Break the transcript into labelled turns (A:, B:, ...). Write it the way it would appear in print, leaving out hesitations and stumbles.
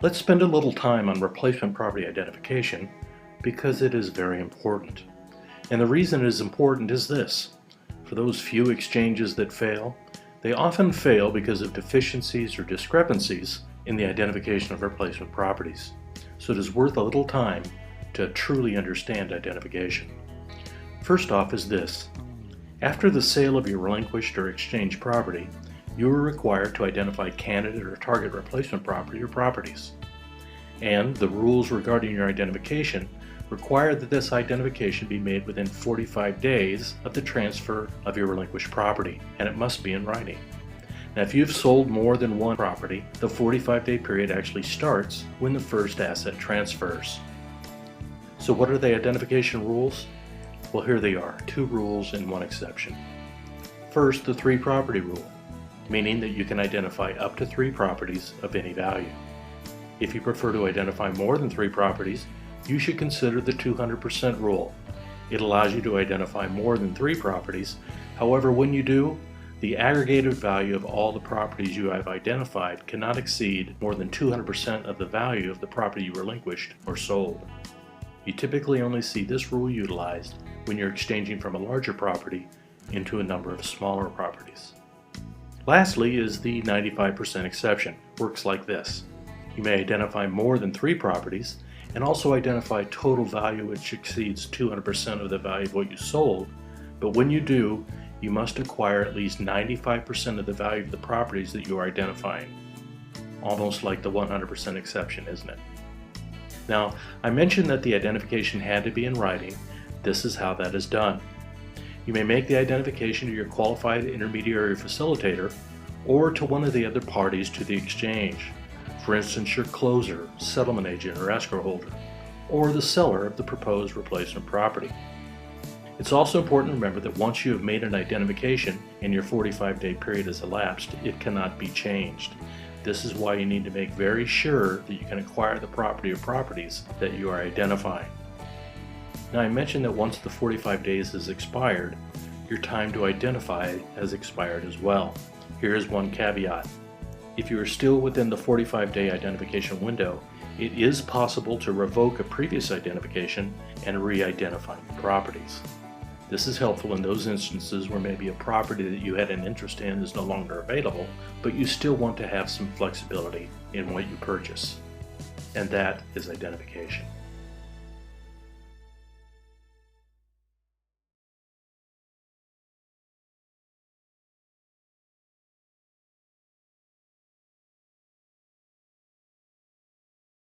A: Let's spend a little time on replacement property identification because it is very important. And the reason it is important is this. For those few exchanges that fail, they often fail because of deficiencies or discrepancies in the identification of replacement properties. So it is worth a little time to truly understand identification. First off is this. After the sale of your relinquished or exchanged property, you are required to identify candidate or target replacement property or properties. And the rules regarding your identification require that this identification be made within 45 days of the transfer of your relinquished property, and it must be in writing. Now, if you've sold more than one property, the 45-day period actually starts when the first asset transfers. So what are the identification rules? Well, here they are, 2 rules and 1 exception. First, the 3 property rule, meaning that you can identify up to 3 properties of any value. If you prefer to identify more than 3 properties, you should consider the 200% rule. It allows you to identify more than 3 properties. However, when you do, the aggregated value of all the properties you have identified cannot exceed more than 200% of the value of the property you relinquished or sold. You typically only see this rule utilized when you're exchanging from a larger property into a number of smaller properties. Lastly is the 95% exception. Works like this. You may identify more than 3 properties and also identify total value which exceeds 200% of the value of what you sold, but when you do, you must acquire at least 95% of the value of the properties that you are identifying. Almost like the 100% exception, isn't it? Now, I mentioned that the identification had to be in writing. This is how that is done. You may make the identification to your qualified intermediary facilitator or to one of the other parties to the exchange. For instance, your closer, settlement agent, or escrow holder, or the seller of the proposed replacement property. It's also important to remember that once you have made an identification and your 45-day period has elapsed, it cannot be changed. This is why you need to make very sure that you can acquire the property or properties that you are identifying. Now, I mentioned that once the 45 days has expired, your time to identify has expired as well. Here is one caveat. If you are still within the 45-day identification window, it is possible to revoke a previous identification and re-identify properties. This is helpful in those instances where maybe a property that you had an interest in is no longer available, but you still want to have some flexibility in what you purchase. And that is identification.